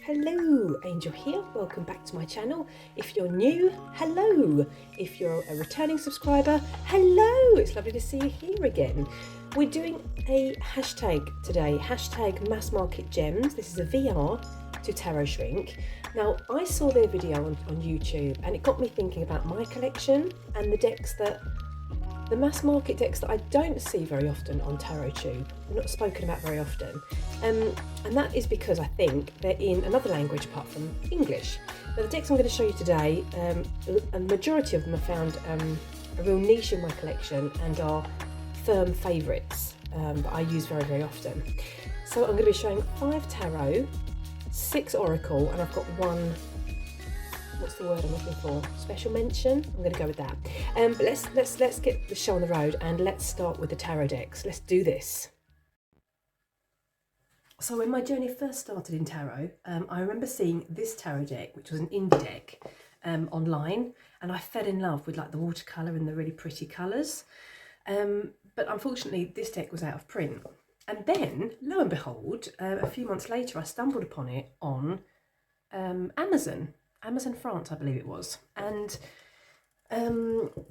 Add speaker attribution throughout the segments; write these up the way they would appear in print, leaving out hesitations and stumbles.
Speaker 1: Hello, Angel here. Welcome back to my channel. If you're new, hello. If you're a returning subscriber, hello. It's lovely to see you here again. We're doing a hashtag today, hashtag mass market gems. This is a VR to tarot shrink. Now, I saw their video on YouTube and it got me thinking about my collection and the mass market decks that I don't see very often on TarotTube, not spoken about very often, and that is because I think they're in another language apart from English. Now the decks I'm going to show you today, a majority of them have found a real niche in my collection and are firm favourites that I use very, very often. So I'm going to be showing 5 tarot, 6 oracle, and I've got one, what's the word I'm looking for? Special mention? I'm going to go with that. But let's get the show on the road and let's start with the tarot decks. Let's do this. So when my journey first started in tarot, I remember seeing this tarot deck, which was an indie deck, online, and I fell in love with like the watercolour and the really pretty colours. But unfortunately, this deck was out of print. And then, lo and behold, a few months later, I stumbled upon it on Amazon France, I believe it was, and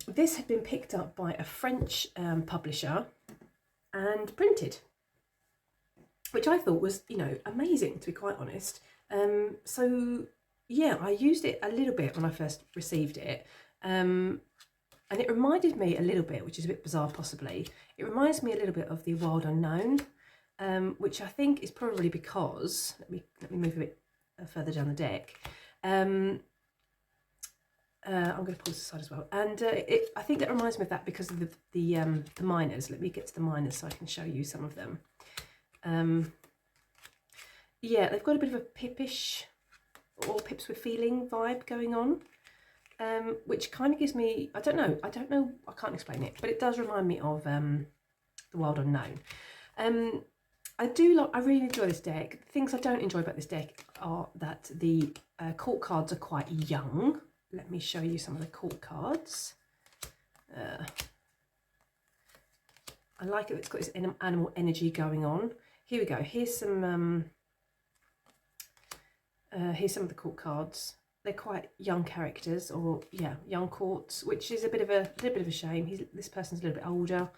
Speaker 1: this had been picked up by a French publisher and printed, which I thought was, amazing, to be quite honest. So yeah, I used it a little bit when I first received it, and it reminded me a little bit, which is a bit bizarre possibly, it reminds me a little bit of the Wild Unknown, which I think is probably because, let me move a bit further down the deck. I'm going to pause this side as well, and I think that reminds me of that because of the miners. Let me get to the miners so I can show you some of them. Yeah, they've got a bit of a pippish or pips with feeling vibe going on, which kind of gives me, I don't know, I can't explain it, but it does remind me of the Wild Unknown. I really enjoy this deck. The things I don't enjoy about this deck are that the court cards are quite young. Let me show you some of the court cards. I like it. It's got this animal energy going on. Here we go. Here's some of the court cards. They're quite young characters, or yeah, young courts, which is a bit of a shame. This person's a little bit older.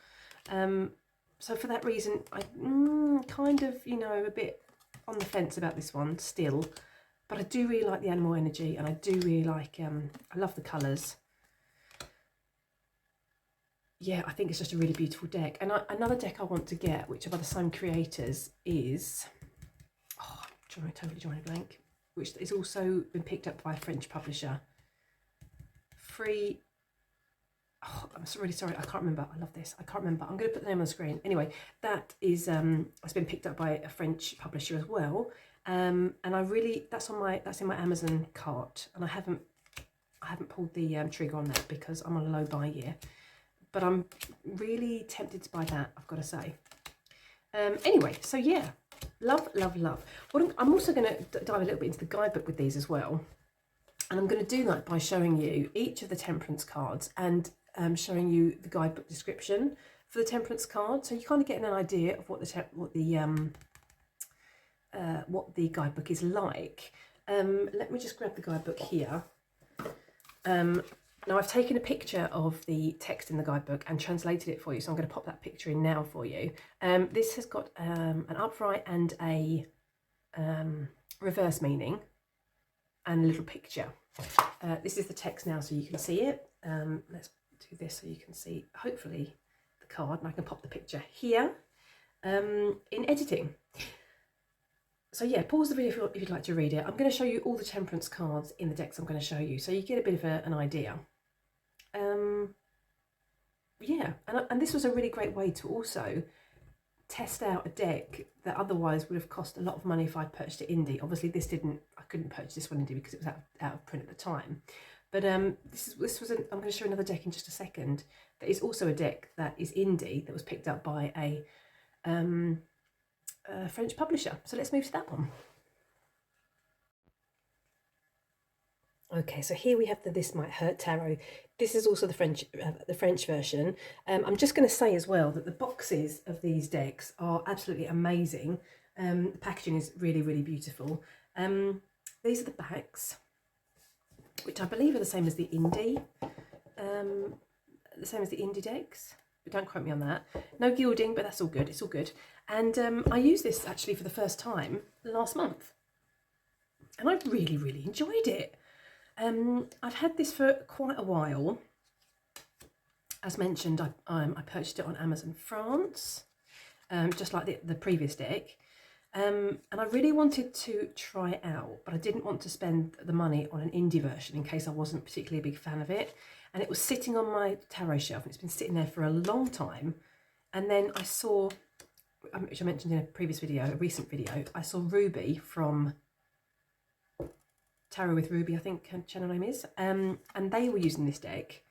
Speaker 1: So for that reason, I'm kind of, a bit on the fence about this one still. But I do really like the animal energy, and I do really like, I love the colours. Yeah, I think it's just a really beautiful deck. And another deck I want to get, which are by the same creators, is, I'm totally drawing a blank, which is also been picked up by a French publisher. I'm really sorry, I can't remember. I love this. I can't remember. I'm going to put the name on the screen. Anyway, that is it's been picked up by a French publisher as well. And that's in my Amazon cart, and I haven't pulled the trigger on that because I'm on a low buy year. But I'm really tempted to buy that, I've got to say. Anyway, so yeah, love. I'm also going to dive a little bit into the guidebook with these as well. And I'm going to do that by showing you each of the temperance cards and showing you the guidebook description for the temperance card, so you kind of get an idea of what the guidebook is like. Let me just grab the guidebook here. Now I've taken a picture of the text in the guidebook and translated it for you, so I'm going to pop that picture in now for you. This has got an upright and a reverse meaning and a little picture. This is the text now, so you can see it. Let's do this so you can see, hopefully, the card, and I can pop the picture here in editing. So yeah, pause the video if you'd like to read it. I'm going to show you all the temperance cards in the decks I'm going to show you, so you get a bit of an idea. Yeah, and this was a really great way to also test out a deck that otherwise would have cost a lot of money if I'd purchased it indie. Obviously I couldn't purchase this one indie because it was out of print at the time. But I'm going to show another deck in just a second that is also a deck that is indie, that was picked up by a French publisher. So let's move to that one. Okay, so here we have the This Might Hurt Tarot. This is also the French version. I'm just going to say as well that the boxes of these decks are absolutely amazing. The packaging is really, really beautiful. These are the backs, which I believe are the same as the indie, decks. But don't quote me on that. No gilding, but that's all good. It's all good. And I used this actually for the first time last month, and I really, really enjoyed it. I've had this for quite a while. As mentioned, I purchased it on Amazon France, just like the previous deck. And I really wanted to try it out, but I didn't want to spend the money on an indie version in case I wasn't particularly a big fan of it. And it was sitting on my tarot shelf, and it's been sitting there for a long time. And then I saw, which I mentioned in a previous video, a recent video, I saw Ruby from Tarot with Ruby, I think her channel name is, and they were using this deck,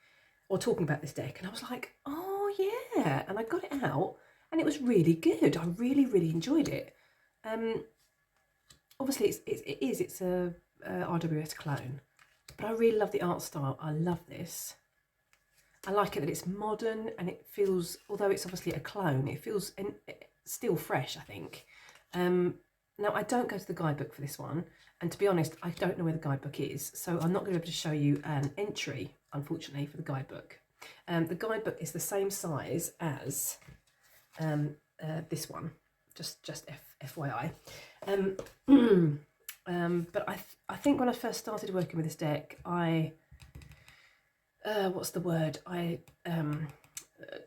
Speaker 1: or talking about this deck, and I was like, oh yeah, and I got it out, and it was really good. I really, really enjoyed it. Obviously it's a RWS clone, but I really love the art style. I love this. I like it that it's modern, and it feels, although it's obviously a clone, it feels still fresh, I think. Now, I don't go to the guidebook for this one, and to be honest, I don't know where the guidebook is, so I'm not going to be able to show you an entry, unfortunately, for the guidebook. The guidebook is the same size as this one, just FYI. But I think when I first started working with this deck, I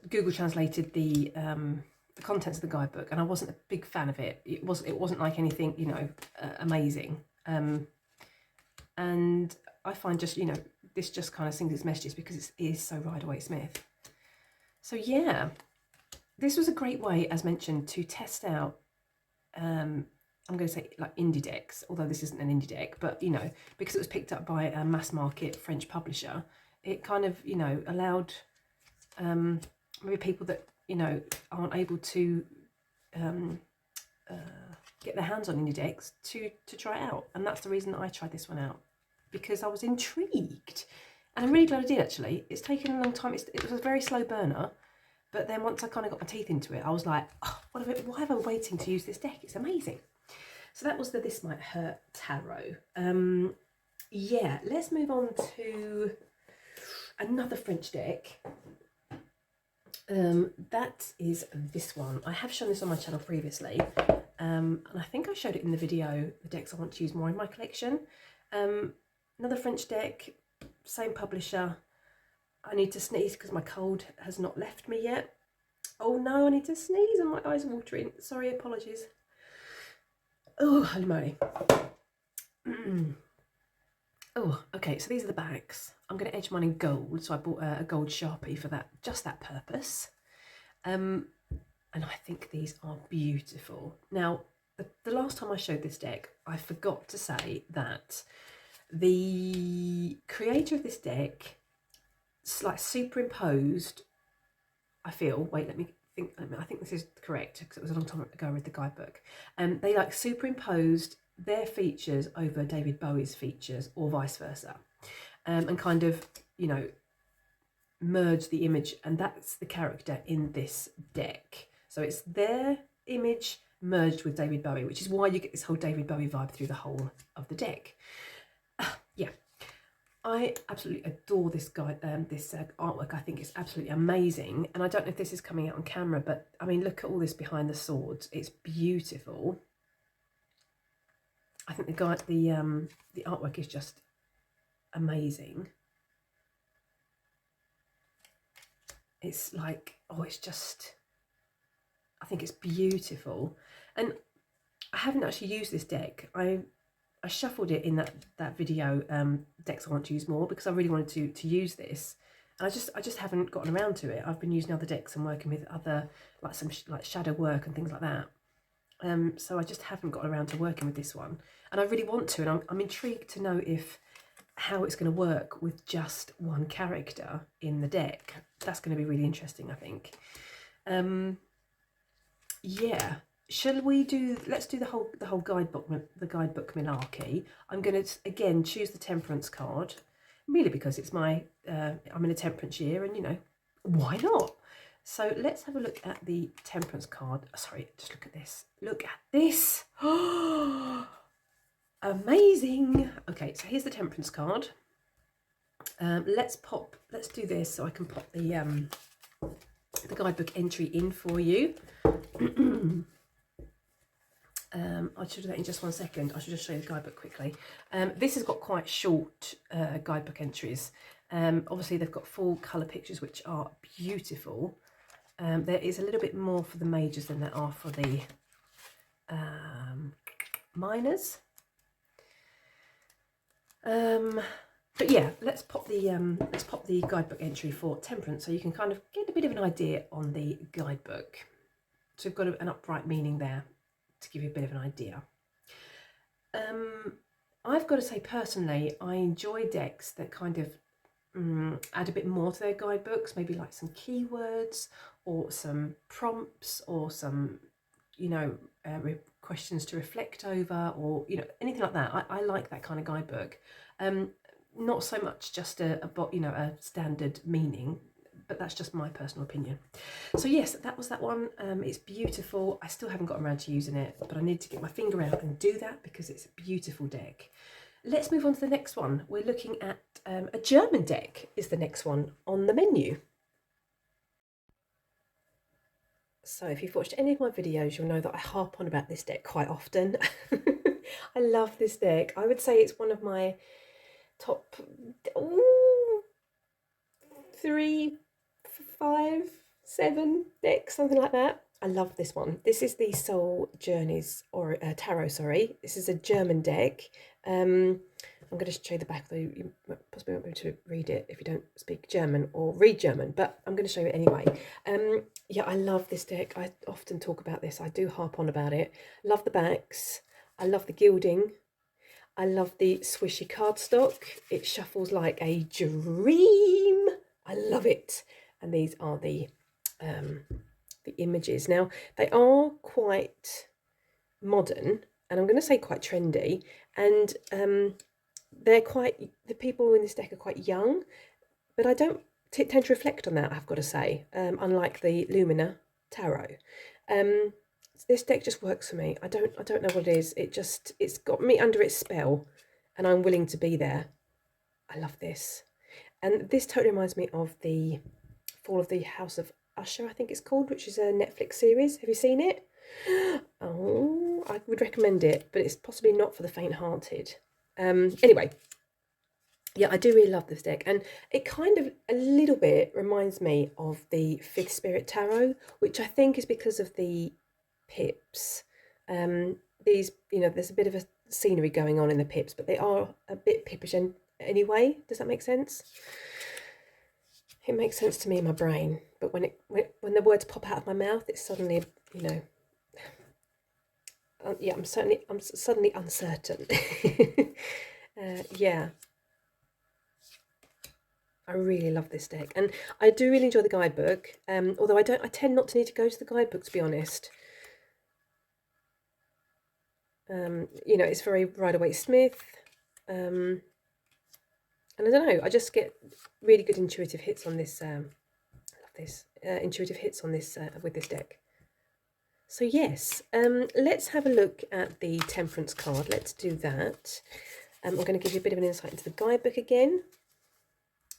Speaker 1: Google translated the contents of the guidebook, and I wasn't a big fan of it. It wasn't like anything, you know, amazing. And I find just, you know, this just kind of sings its messages because it is so Rider-Waite-Smith. So yeah, this was a great way, as mentioned, to test out, I'm going to say like indie decks, although this isn't an indie deck, but you know, because it was picked up by a mass market French publisher, it kind of, you know, allowed maybe people that, you know, aren't able to get their hands on indie decks to try it out. And that's the reason that I tried this one out, because I was intrigued, and I'm really glad I did actually. It's taken a long time. It was a very slow burner, but then once I kind of got my teeth into it, I was like, oh, why am I waiting to use this deck? It's amazing. So that was the This Might Hurt Tarot. Yeah, let's move on to another French deck. That is this one. I have shown this on my channel previously, and I think I showed it in the video, the decks I want to use more in my collection. Another French deck, same publisher. I need to sneeze because my cold has not left me yet. Oh no, I need to sneeze and my eyes are watering. Sorry, apologies. Oh, holy moly. Oh, okay, so these are the backs. I'm going to edge mine in gold, so I bought a gold Sharpie for that, just that purpose. And I think these are beautiful. Now, the last time I showed this deck, I forgot to say that the creator of this deck, like superimposed, I feel, wait, let me think, I think this is correct because it was a long time ago I read the guidebook. They like superimposed their features over David Bowie's features, or vice versa, and kind of, you know, merge the image, and that's the character in this deck. So it's their image merged with David Bowie, which is why you get this whole David Bowie vibe through the whole of the deck. Yeah, I absolutely adore this guy, this artwork. I think it's absolutely amazing, and I don't know if this is coming out on camera, but I mean, look at all this behind the swords. It's beautiful. I think the artwork is just amazing. It's like, oh, it's just, I think it's beautiful. And I haven't actually used this deck. I shuffled it in that video, decks I want to use more, because I really wanted to use this. And I just haven't gotten around to it. I've been using other decks and working with other, like some like shadow work and things like that. So I just haven't got around to working with this one, and I really want to, and I'm intrigued to know how it's going to work with just one character in the deck. That's going to be really interesting, I think. Yeah, shall we do? Let's do the whole guidebook malarkey. I'm going to again choose the Temperance card, merely because it's my I'm in a Temperance year, and you know, why not? So let's have a look at the Temperance card. Sorry, just look at this. Look at this. Amazing. Okay, so here's the temperance card. Let's do this so I can pop the guidebook entry in for you. I should do that in just one second. I should just show you the guidebook quickly. This has got quite short guidebook entries. Obviously they've got full colour pictures which are beautiful. There is a little bit more for the majors than there are for the minors. But yeah, let's pop the guidebook entry for temperance so you can kind of get a bit of an idea on the guidebook. So we've got an upright meaning there to give you a bit of an idea. I've got to say personally, I enjoy decks that kind of add a bit more to their guidebooks, maybe like some keywords or some prompts or some, you know, questions to reflect over, or, you know, anything like that. I like that kind of guidebook. Not so much just a standard meaning, but that's just my personal opinion. So yes, that was that one. It's beautiful. I still haven't got around to using it, but I need to get my finger out and do that because it's a beautiful deck. Let's move on to the next one. We're looking at a German deck is the next one on the menu. So if you've watched any of my videos, you'll know that I harp on about this deck quite often. I love this deck. I would say it's one of my top 3, 5, 7 decks, something like that. I love this one. This is the Soul Journeys or Tarot, sorry. This is a German deck. I'm going to show you the back, though you possibly won't be able to read it if you don't speak German or read German, but I'm going to show you it anyway. Yeah, I love this deck. I often talk about this. I do harp on about it. Love the backs. I love the gilding. I love the swishy cardstock. It shuffles like a dream. I love it. And these are the images. Now, they are quite modern, and I'm going to say quite trendy, and the people in this deck are quite young, but I don't tend to reflect on that, I've got to say, unlike the Lumina Tarot. This deck just works for me. I don't know what it is. It's got me under its spell, and I'm willing to be there. I love this. And this totally reminds me of the Fall of the House of Usher, I think it's called, which is a Netflix series. Have you seen it? Oh, I would recommend it, but it's possibly not for the faint-hearted. Anyway, yeah, I do really love this deck, and it kind of a little bit reminds me of the Fifth Spirit Tarot, which I think is because of the pips. These, you know, there's a bit of a scenery going on in the pips, but they are a bit pippish anyway. Does that make sense? It makes sense to me in my brain, but when the words pop out of my mouth, it's suddenly, you know, yeah, I'm suddenly uncertain. Yeah, I really love this deck, and I do really enjoy the guidebook. Although I tend not to need to go to the guidebook, to be honest. You know, it's very Rider-Waite-Smith, and I don't know, I just get really good intuitive hits on this. I love this intuitive hits on this with this deck. So yes, let's have a look at the Temperance card. Let's do that. I'm going to give you a bit of an insight into the guidebook again.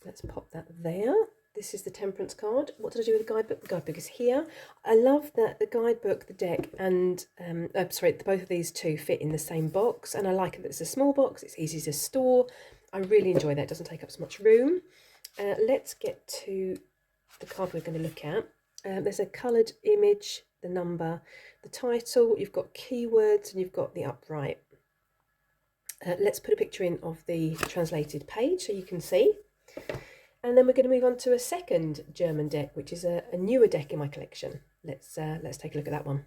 Speaker 1: Let's pop that there. This is the Temperance card. What did I do with the guidebook? The guidebook is here. I love that the guidebook, the deck, and both of these two fit in the same box, and I like it that it's a small box. It's easy to store. I really enjoy that. It doesn't take up so much room. Let's get to the card we're going to look at. There's a coloured image, the number, the title. You've got keywords, and you've got the upright. Let's put a picture in of the translated page so you can see. And then we're going to move on to a second German deck, which is a newer deck in my collection. Let's take a look at that one.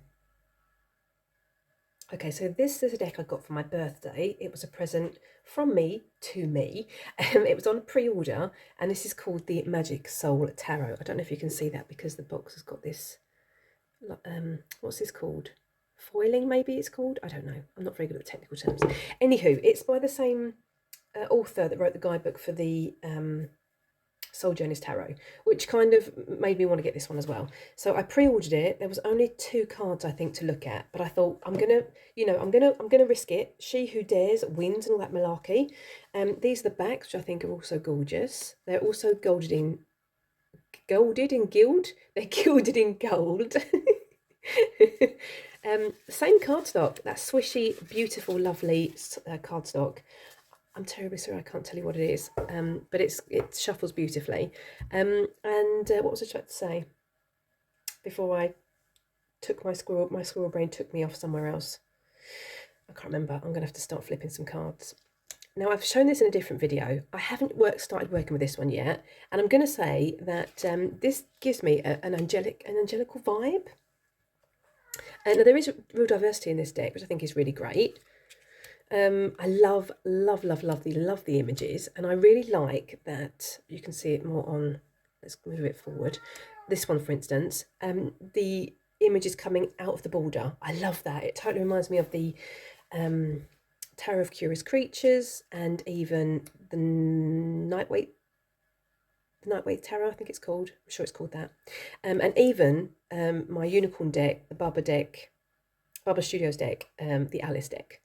Speaker 1: Okay, so this is a deck I got for my birthday. It was a present from me to me. It was on pre-order, and this is called the Magic Soul Tarot. I don't know if you can see that because the box has got this, what's this called? Foiling, maybe it's called? I don't know. I'm not very good at technical terms. Anywho, it's by the same author that wrote the guidebook for the Soul Journeys Tarot, which kind of made me want to get this one as well. So I pre-ordered it. There was only 2 cards, I think, to look at, but I thought I'm gonna, I'm gonna risk it. She who dares wins and all that malarkey. These are the backs, which I think are also gorgeous. They're also golded in gild. They're gilded in gold. Same cardstock, that swishy, beautiful, lovely cardstock. I'm terribly sorry, I can't tell you what it is, but it shuffles beautifully. And what was I trying to say before I took my squirrel brain took me off somewhere else? I can't remember. I'm going to have to start flipping some cards. Now, I've shown this in a different video. I haven't started working with this one yet, and I'm going to say that this gives me an angelical vibe. And there is real diversity in this deck, which I think is really great. I love the images, and I really like that you can see it more on, let's move it forward, this one for instance, the image is coming out of the border. I love that. It totally reminds me of the Tarot of Curious Creatures, and even the Nightweight Tarot, I think it's called. I'm sure it's called that. And even my unicorn deck, the Barbara Studios deck, the Alice deck.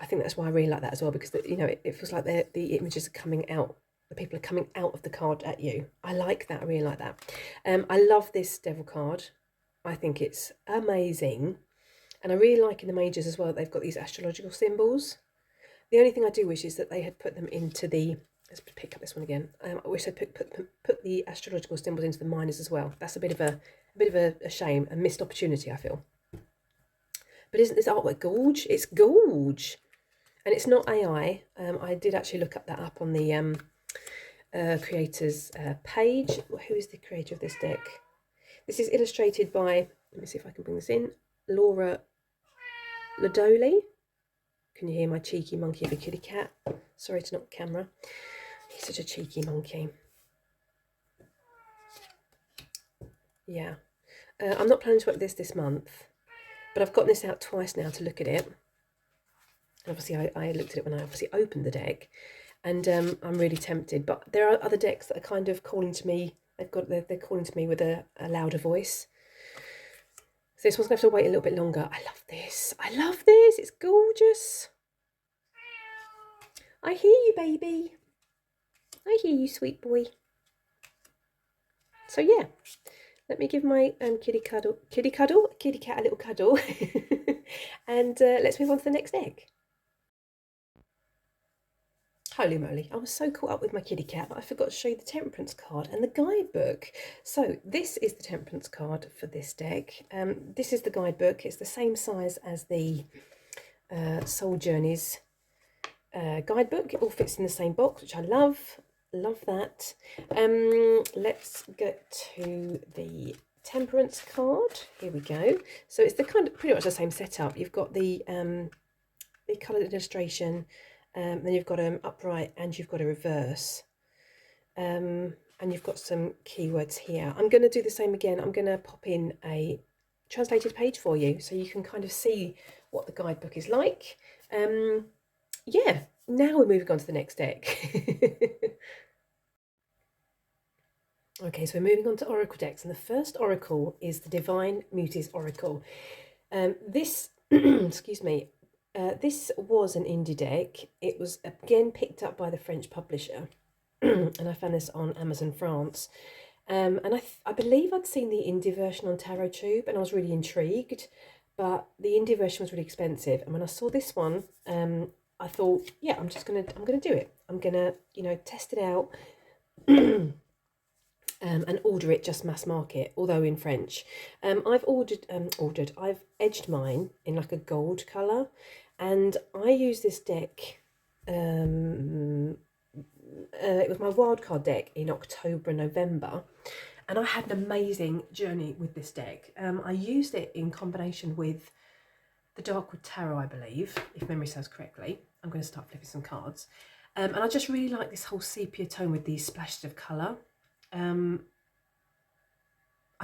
Speaker 1: I think that's why I really like that as well, because it feels like the images are coming out. The people are coming out of the card at you. I like that. I really like that. I love this Devil card. I think it's amazing. And I really like in the majors as well, they've got these astrological symbols. The only thing I do wish is that they had put them into the, let's pick up this one again. I wish they put the astrological symbols into the minors as well. That's a bit of a shame, a missed opportunity, I feel. But isn't this artwork gorge? It's gorge. And it's not AI. I did actually look that up on the creator's page. Who is the creator of this deck? This is illustrated by, let me see if I can bring this in, Laura Ladoli. Can you hear my cheeky monkey of a kitty cat? Sorry to knock the camera. He's such a cheeky monkey. Yeah. I'm not planning to work this month, but I've gotten this out twice now to look at it. Obviously I looked at it when I obviously opened the deck, and I'm really tempted, but there are other decks that are kind of calling to me. They're calling to me with a louder voice. So this one's going to have to wait a little bit longer. I love this. It's gorgeous. I hear you, baby. I hear you, sweet boy. So yeah, let me give my kitty cat a little cuddle, and let's move on to the next deck. Holy moly, I was so caught up with my kitty cat that I forgot to show you the Temperance card and the guidebook. So this is the Temperance card for this deck. This is the guidebook. It's the same size as the Soul Journeys guidebook. It all fits in the same box, which I love. Love that. Let's get to the Temperance card. Here we go. So it's the pretty much the same setup. You've got the coloured illustration. Then you've got an upright and you've got a reverse, and you've got some keywords here. I'm going to do the same again. I'm going to pop in a translated page for you so you can kind of see what the guidebook is like. Yeah, now we're moving on to the next deck. Okay, so we're moving on to oracle decks, and the first oracle is the Divine Muses Oracle. This, excuse me, this was an indie deck. It was again picked up by the French publisher, and I found this on Amazon France. And I believe I'd seen the indie version on TarotTube, and I was really intrigued. But the indie version was really expensive, and when I saw this one, I thought, yeah, I'm gonna do it. I'm gonna, test it out. And order it just mass market, although in French. I've I've edged mine in like a gold colour, and I use this deck, it was my wildcard deck in October and November, and I had an amazing journey with this deck. I used it in combination with the Darkwood Tarot, I believe, if memory serves correctly. I'm going to start flipping some cards. And I just really like this whole sepia tone with these splashes of colour. I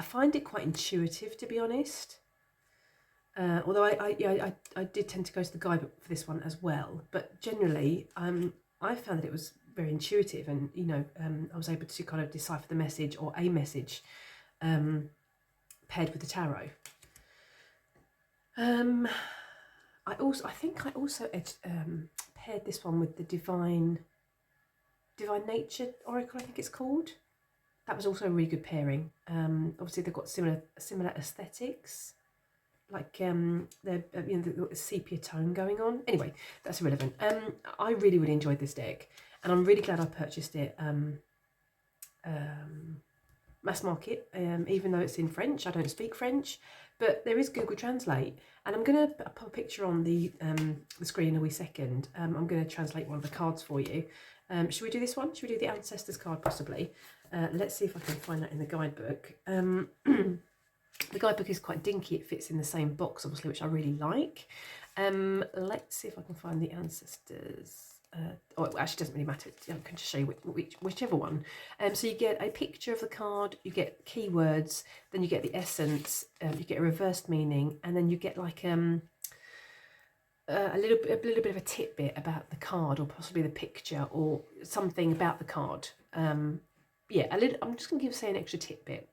Speaker 1: find it quite intuitive, to be honest. Although I did tend to go to the guidebook for this one as well. But generally, I found that it was very intuitive, and you know, I was able to kind of decipher the message or a message paired with the tarot. I think I also paired this one with the Divine Nature Oracle, I think it's called. That was also a really good pairing. Obviously they've got similar aesthetics, like they're you know, the sepia tone going on. Anyway, that's irrelevant. I really enjoyed this deck, and I'm really glad I purchased it mass market, even though it's in French. I don't speak French, but there is Google Translate, and I'm going to put a picture on the screen in a wee second. I'm going to translate one of the cards for you. Should we do this one? Should we do the Ancestors card possibly? Let's see if I can find that in the guidebook. The guidebook is quite dinky. It fits in the same box, obviously, which I really like. Let's see if I can find the Ancestors. Oh, it actually doesn't really matter. I can just show you whichever one. So you get a picture of the card, you get keywords, then you get the essence, you get a reversed meaning, and then you get like a little bit of a tidbit about the card, or possibly the picture, or something about the card. Yeah, I'm just going to say an extra tidbit.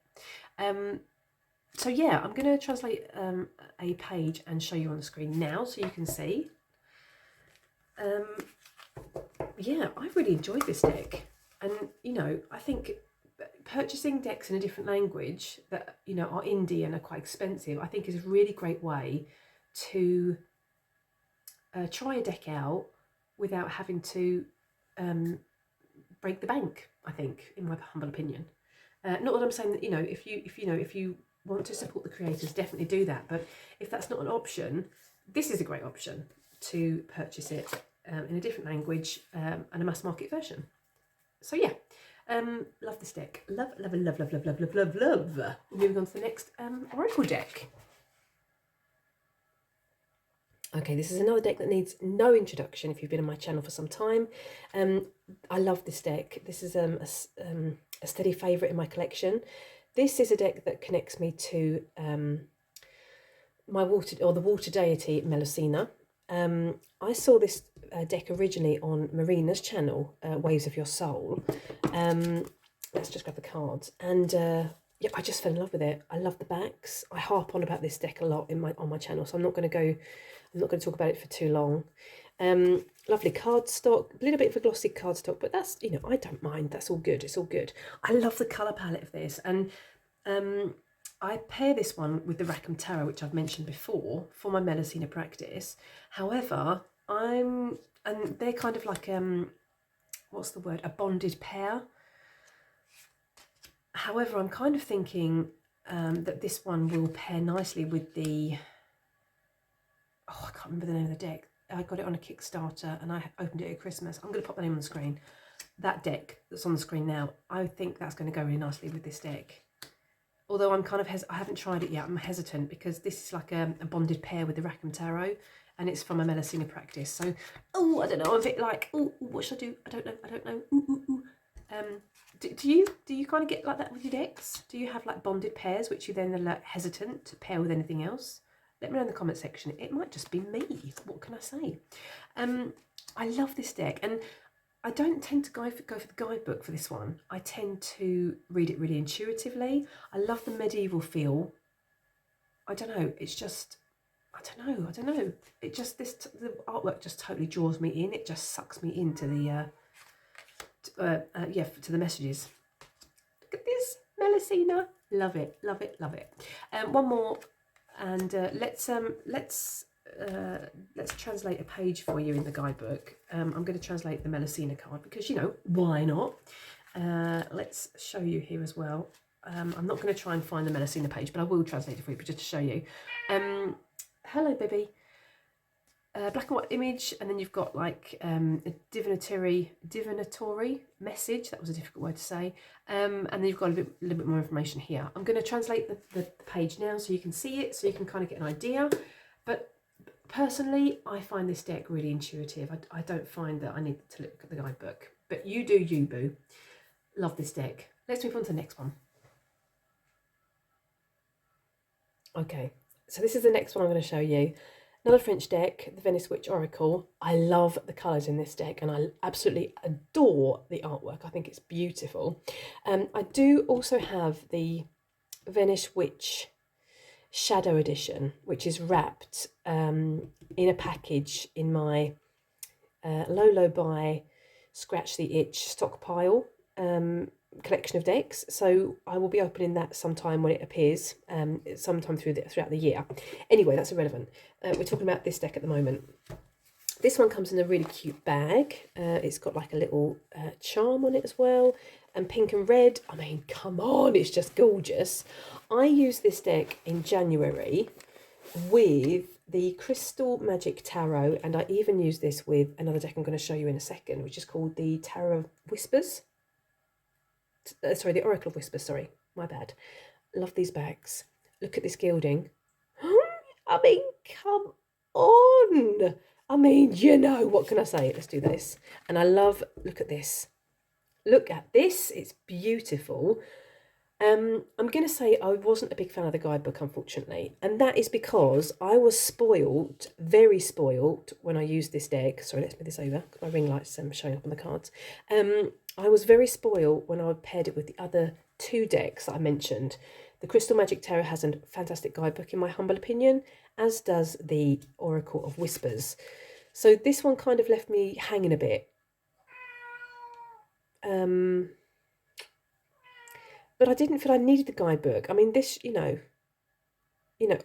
Speaker 1: So yeah, I'm going to translate a page and show you on the screen now so you can see. Yeah, I really enjoyed this deck, and you know, I think purchasing decks in a different language that, you know, are indie and are quite expensive, I think is a really great way to try a deck out without having to break the bank, I think, in my humble opinion. Not that I'm saying that, you know, if you want to support the creators, definitely do that, but if that's not an option, this is a great option to purchase it in a different language and a mass market version. So yeah, love this deck. Love. Moving on to the next Oracle deck. Okay, this is another deck that needs no introduction if you've been on my channel for some time. I love this deck. This is a steady favourite in my collection. This is a deck that connects me to my the water deity Melina. I saw this deck originally on Marina's channel, Waves of Your Soul. Let's just grab the cards, and yeah, I just fell in love with it. I love the backs. I harp on about this deck a lot on my channel, so I'm not going to talk about it for too long. Lovely cardstock, a little bit of a glossy cardstock, but that's, you know, I don't mind. That's all good. It's all good. I love the colour palette of this, and I pair this one with the Rackham Tarot, which I've mentioned before, for my Melina practice. However, and they're kind of like what's the word? A bonded pair. However, I'm kind of thinking that this one will pair nicely with the, oh, I can't remember the name of the deck. I got it on a Kickstarter and I opened it at Christmas. I'm going to pop the name on the screen. That deck that's on the screen now, I think that's going to go really nicely with this deck. Although I'm kind of, I haven't tried it yet, I'm hesitant because this is like a bonded pair with the Rackham Tarot, and it's from a Melina practice. So, oh, I don't know, I'm a bit like, oh, what should I do? I don't know. Do you kind of get like that with your decks? Do you have like bonded pairs which you then are like hesitant to pair with anything else? Let me know in the comment section. It might just be me. What can I say? I love this deck, and I don't tend to go for the guidebook for this one. I tend to read it really intuitively. I love the medieval feel. I don't know. It's just, I don't know. It just, the artwork just totally draws me in. It just sucks me into the to the messages. Look at this, Melina. Love it. One more, and let's translate a page for you in the guidebook. I'm going to translate the Melina card because, you know, why not? Let's show you here as well. I'm not going to try and find the Melina page, but I will translate it for you, but just to show you. Hello, baby. Black and white image, and then you've got like a divinatory message. That was a difficult word to say. And then you've got a little bit more information here. I'm going to translate the page now so you can see it, so you can kind of get an idea. But personally, I find this deck really intuitive. I don't find that I need to look at the guidebook. But you do you, boo. Love this deck. Let's move on to the next one. Okay, so this is the next one I'm going to show you. Another French deck, the Venice Witch Oracle. I love the colours in this deck and I absolutely adore the artwork. I think it's beautiful. I do also have the Venice Witch Shadow Edition, which is wrapped in a package in my Low Buy Scratch the Itch stockpile collection of decks. So I will be opening that sometime when it appears, sometime throughout the year. Anyway, that's irrelevant. We're talking about this deck at the moment. This one comes in a really cute bag. It's got like a little charm on it as well, and pink and red. I mean, come on, it's just gorgeous. I used this deck in January with the Crystal Magic Tarot, and I even used this with another deck I'm going to show you in a second, which is called the Tarot of Whispers. Sorry, the Oracle of Whispers, sorry, my bad. Love these bags. Look at this gilding. I mean, come on. I mean, you know, what can I say? Let's do this. And I love, look at this. Look at this. It's beautiful. I'm going to say I wasn't a big fan of the guidebook, unfortunately. And that is because I was spoiled, very spoiled, when I used this deck. Sorry, let's move this over, because my ring light's showing up on the cards. I was very spoiled when I paired it with the other two decks that I mentioned. The Crystal Magic Tarot has a fantastic guidebook, in my humble opinion, as does the Oracle of Whispers. So this one kind of left me hanging a bit. But I didn't feel I needed the guidebook. I mean, this, you know,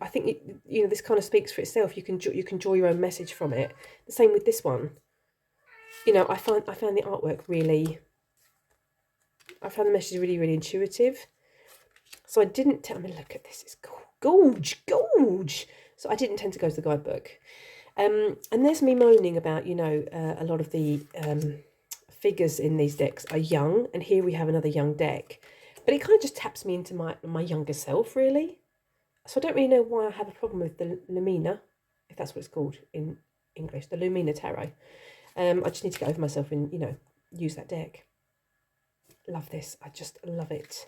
Speaker 1: I think this kind of speaks for itself. You can draw your own message from it. The same with this one. You know, I found the artwork really. I found the message really, really intuitive. So I didn't. I mean, look at this. It's gorge. So I didn't tend to go to the guidebook. And there's me moaning about, you know, a lot of the figures in these decks are young, and here we have another young deck. But it kind of just taps me into my younger self, really. So I don't really know why I have a problem with the Melina, if that's what it's called in English, the Melina Tarot. I just need to get over myself and, you know, use that deck. Love this. I just love it.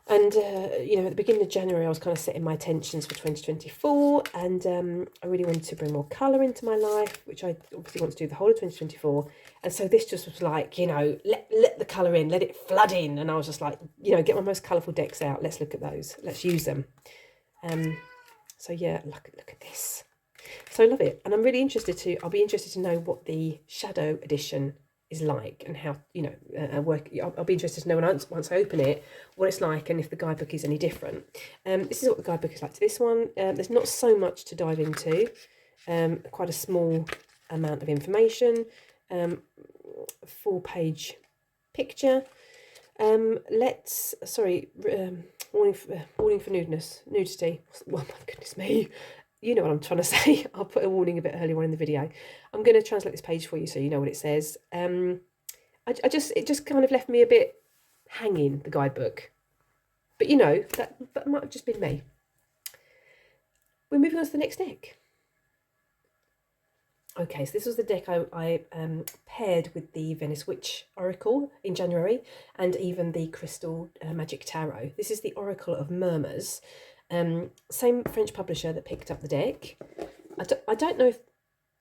Speaker 1: And, you know, at the beginning of January, I was kind of setting my intentions for 2024. And I really wanted to bring more colour into my life, which I obviously want to do the whole of 2024. And so this just was like, you know, let the colour in, let it flood in. And I was just like, you know, get my most colourful decks out. Let's look at those. Let's use them. So, yeah, look at this. So I love it. And I'm really I'll be interested to know what the Shadow Edition is like and how, you know, work. I'll be interested to know once I open it what it's like and if the guidebook is any different. This is what the guidebook is like to this one. There's not so much to dive into. Quite a small amount of information. 4-page picture. Warning for nudity. Oh my goodness me. You know what I'm trying to say. I'll put a warning a bit earlier on in the video. I'm going to translate this page for you so you know what it says. It just kind of left me a bit hanging, the guidebook. But you know, that might have just been me. We're moving on to the next deck. Okay, so this was the deck I paired with the Venice Witch Oracle in January, and even the Crystal Magic Tarot. This is the Oracle of Murmurs. Same French publisher that picked up the deck. I don't know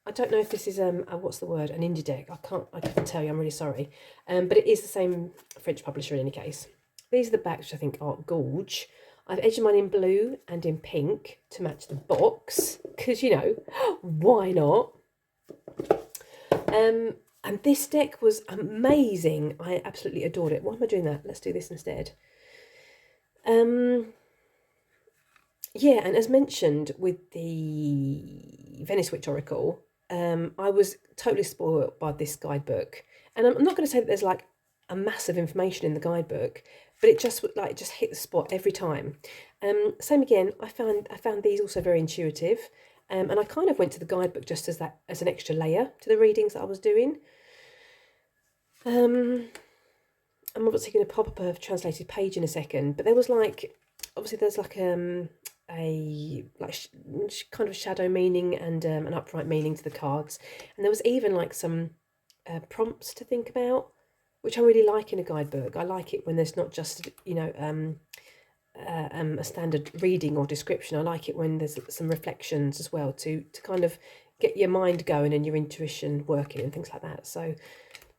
Speaker 1: if this is what's the word, an indie deck. I can't tell you. I'm really sorry. But it is the same French publisher in any case. These are the backs, which I think are gorge. I've edged mine in blue and in pink to match the box because, you know, why not? And this deck was amazing. I absolutely adored it. Why am I doing that? Let's do this instead. Yeah, and as mentioned with the Venice Witch Oracle, I was totally spoiled by this guidebook. And I'm not going to say that there's like a massive information in the guidebook, but it just hit the spot every time. Same again, I found these also very intuitive. And I kind of went to the guidebook just as an extra layer to the readings that I was doing. I'm obviously going to pop up a translated page in a second, but there was like, obviously there's like a kind of shadow meaning and an upright meaning to the cards, and there was even like some prompts to think about, which I really like in a guidebook. I like it when there's not just, you know, a standard reading or description. I like it when there's some reflections as well to kind of get your mind going and your intuition working and things like that. So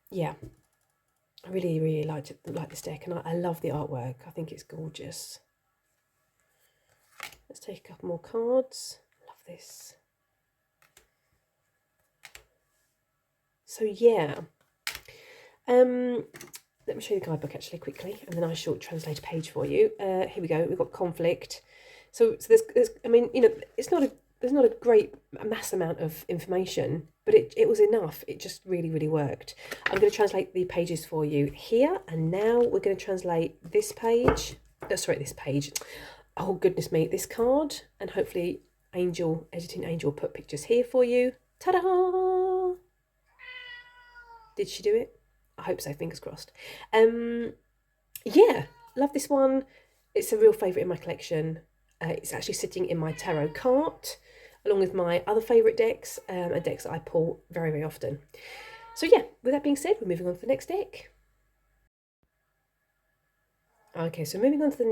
Speaker 1: yeah, I really like this deck, and I love the artwork. I think it's gorgeous. Let's take a couple more cards. Love this. So yeah, let me show you the guidebook actually quickly, and then I shall translate a page for you. Here we go. We've got conflict. So there's I mean, you know, there's not a great mass amount of information, but it was enough. It just really worked. I'm going to translate the pages for you here, and now we're going to translate this page. Sorry, this page. Oh goodness me, this card, and hopefully Editing Angel put pictures here for you. Ta-da! Did she do it? I hope so, fingers crossed. Yeah, love this one. It's a real favourite in my collection. It's actually sitting in my tarot cart, along with my other favourite decks, and decks that I pull very often. So yeah, with that being said, we're moving on to the next deck. Okay, so moving on to the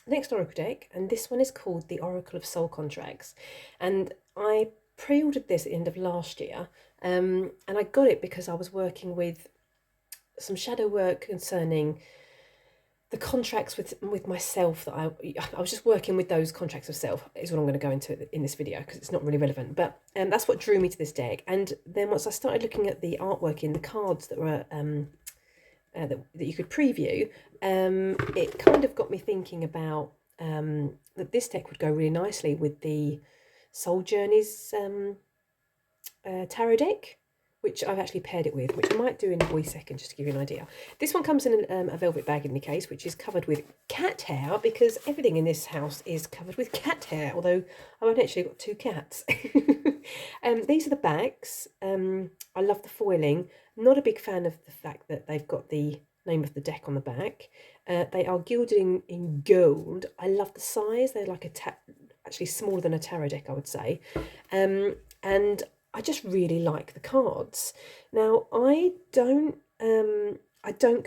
Speaker 1: next Oracle deck, and this one is called the Oracle of Soul Contracts. And I pre-ordered this at the end of last year, and I got it because I was working with some shadow work concerning the contracts with myself that I was just working with those contracts of self is what I'm going to go into in this video because it's not really relevant, but that's what drew me to this deck. And then once I started looking at the artwork in the cards that were that you could preview, it kind of got me thinking about that this deck would go really nicely with the Soul Journeys tarot deck, which I've actually paired it with, which I might do in a wee second just to give you an idea. This one comes in a velvet bag in the case, which is covered with cat hair, because everything in this house is covered with cat hair, although I've actually got 2 cats. These are the backs. I love the foiling. Not a big fan of the fact that they've got the name of the deck on the back. They are gilded in gold. I love the size. They're like actually smaller than a tarot deck, I would say. And I just really like the cards. Now, I don't go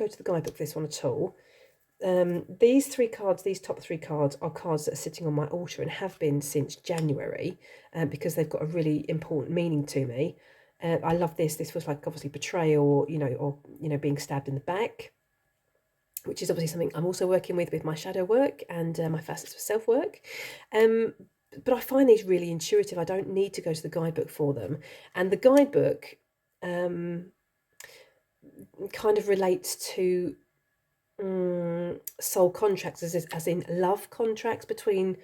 Speaker 1: to the guidebook for this one at all. These top 3 cards are cards that are sitting on my altar and have been since January, because they've got a really important meaning to me. I love this. This was like obviously betrayal, or being stabbed in the back, which is obviously something I'm also working with my shadow work and my facets of self work. But I find these really intuitive. I don't need to go to the guidebook for them. And the guidebook kind of relates to soul contracts, as in love contracts between,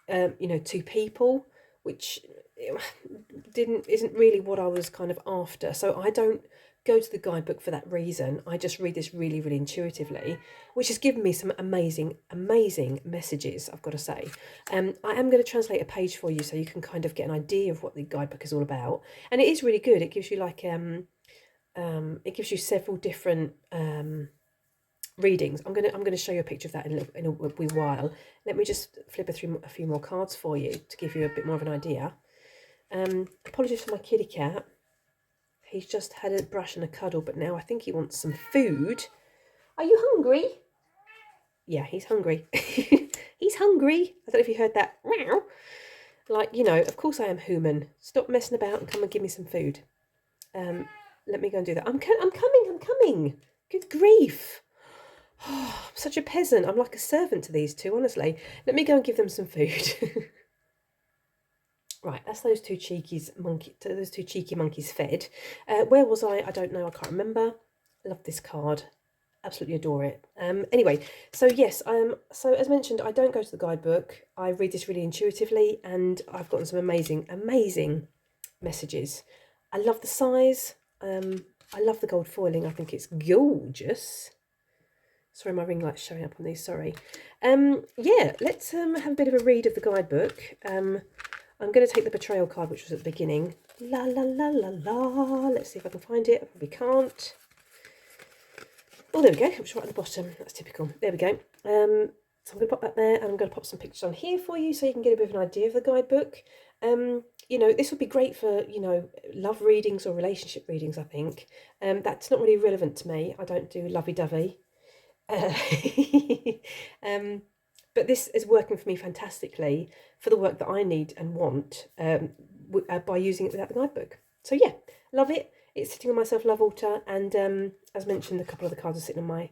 Speaker 1: 2 people, which isn't really what I was kind of after. So I don't go to the guidebook for that reason. I just read this really intuitively, which has given me some amazing messages, I've got to say. I am going to translate a page for you so you can kind of get an idea of what the guidebook is all about, and it is really good. It gives you like it gives you several different readings. I'm going to show you a picture of that in a wee while. Let me just flip through a few more cards for you to give you a bit more of an idea. Apologies for my kitty cat. He's just had a brush and a cuddle, but now I think he wants some food. Are you hungry? Yeah, he's hungry. He's hungry. I don't know if you heard that. Like, of course I am human. Stop messing about and come and give me some food. Let me go and do that. I'm coming. Good grief. Oh, I'm such a peasant. I'm like a servant to these 2, honestly. Let me go and give them some food. Right, that's those two cheeky monkeys fed. Where was I? I don't know. I can't remember. Love this card. Absolutely adore it. Anyway, so yes, so as mentioned, I don't go to the guidebook. I read this really intuitively, and I've gotten some amazing messages. I love the size. I love the gold foiling. I think it's gorgeous. Sorry, my ring light's showing up on these. Sorry. Yeah, let's have a bit of a read of the guidebook. I'm going to take the betrayal card, which was at the beginning. La la la la la. Let's see if I can find it. I probably can't. Oh, there we go. It's right at the bottom. That's typical. There we go. So I'm going to pop that there, and I'm going to pop some pictures on here for you so you can get a bit of an idea of the guidebook. This would be great for, love readings or relationship readings, I think. That's not really relevant to me. I don't do lovey-dovey. Uh, but this is working for me fantastically for the work that I need and want by using it without the guidebook. So yeah, love it. It's sitting on my self-love altar, and as mentioned, a couple of the cards are sitting on my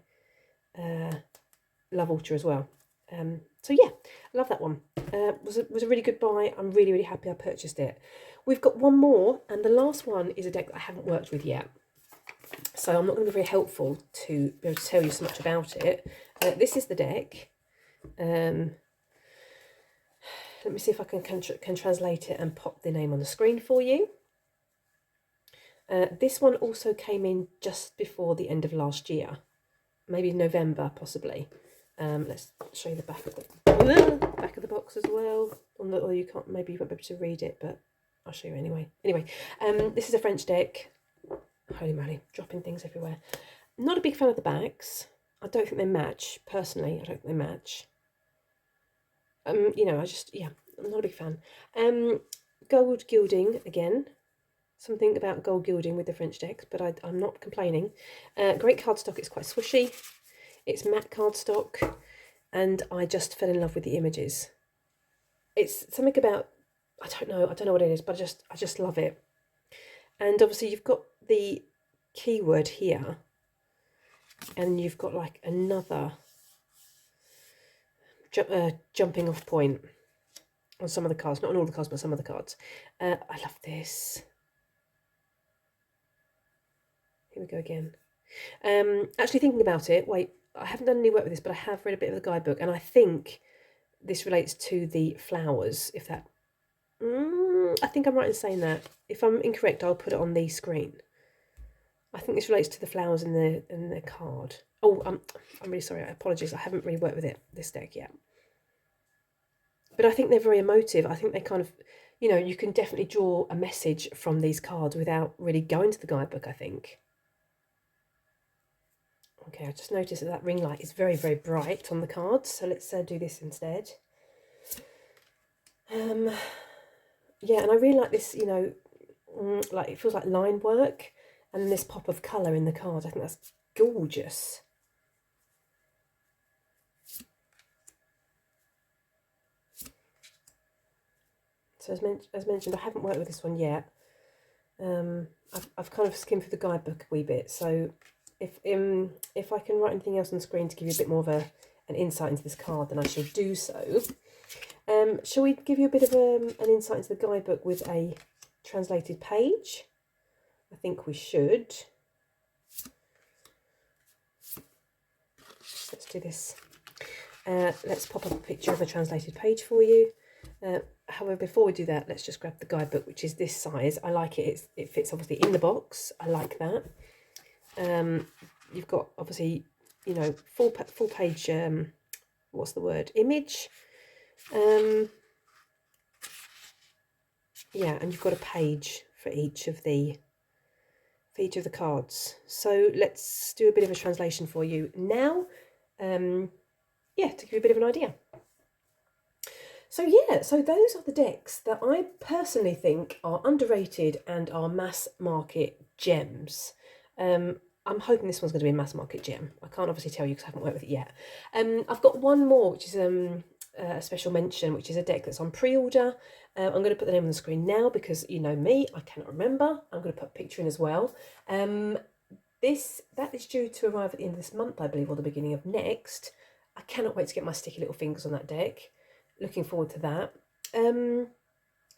Speaker 1: love altar as well. So yeah, love that one. Was a really good buy. I'm really, really happy I purchased it. We've got one more, and the last one is a deck that I haven't worked with yet. So I'm not going to be very helpful to be able to tell you so much about it. This is the deck. Let me see if I can translate it and pop the name on the screen for you. This one also came in just before the end of last year, maybe November possibly. Let's show you the back of the box as well. Although you can't, maybe you won't be able to read it, but I'll show you anyway. Anyway, this is a French deck. Holy moly, dropping things everywhere. Not a big fan of the backs. I don't think they match. Personally, I don't think they match. You know, I'm not a big fan. Gold gilding again. Something about gold gilding with the French decks, but I'm not complaining. Great cardstock. It's quite swishy. It's matte cardstock, and I just fell in love with the images. It's something about, I don't know what it is, but I just love it. And obviously you've got the keyword here, and you've got like another jumping off point on some of the cards, not on all the cards, but some of the cards. I love this. Here we go again. Actually thinking about it, wait, I haven't done any work with this, but I have read a bit of the guidebook, and I think this relates to the flowers, if that... I think I'm right in saying that. If I'm incorrect, I'll put it on the screen. I think this relates to the flowers in the card. Oh, I'm really sorry. Apologies. I haven't really worked with this deck yet. But I think they're very emotive. I think they kind of, you know, you can definitely draw a message from these cards without really going to the guidebook, I think. Okay, I just noticed that ring light is very, very bright on the cards. So let's do this instead. Yeah, and I really like this, you know, like it feels like line work, and then this pop of colour in the card. I think that's gorgeous. So as mentioned, I haven't worked with this one yet. I've kind of skimmed through the guidebook a wee bit. So if I can write anything else on the screen to give you a bit more of an insight into this card, then I shall do so. Shall we give you a bit of an insight into the guidebook with a translated page? I think we should. Let's do this. Let's pop up a picture of a translated page for you. However, before we do that, let's just grab the guidebook, which is this size. I like it. It fits obviously in the box. I like that. You've got obviously, you know, full page. What's the word? Image. Yeah, and you've got a page for each of the cards. So let's do a bit of a translation for you now. Yeah, to give you a bit of an idea. So yeah, so those are the decks that I personally think are underrated and are mass market gems. I'm hoping this one's going to be a mass market gem. I can't obviously tell you because I haven't worked with it yet. I've got one more, which is a special mention, which is a deck that's on pre-order. I'm going to put the name on the screen now because you know me, I cannot remember. I'm going to put a picture in as well. That is due to arrive at the end of this month, I believe, or the beginning of next. I cannot wait to get my sticky little fingers on that deck. Looking forward to that.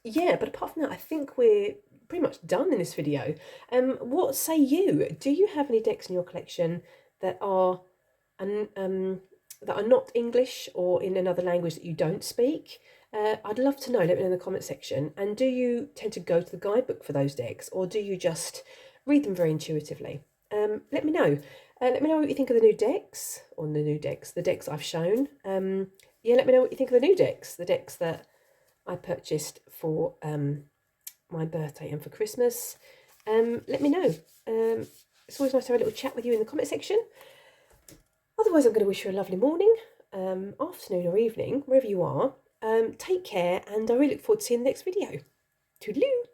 Speaker 1: Yeah, but apart from that, I think we're pretty much done in this video. What say you? Do you have any decks in your collection that are not English or in another language that you don't speak? I'd love to know. Let me know in the comment section. And do you tend to go to the guidebook for those decks, or do you just read them very intuitively? Let me know. Let me know what you think of the new decks, the decks I've shown. Yeah, let me know what you think of the new decks, the decks that I purchased for my birthday and for Christmas. Let me know. It's always nice to have a little chat with you in the comment section. Otherwise, I'm going to wish you a lovely morning, afternoon or evening, wherever you are. Take care, and I really look forward to seeing the next video. Toodaloo!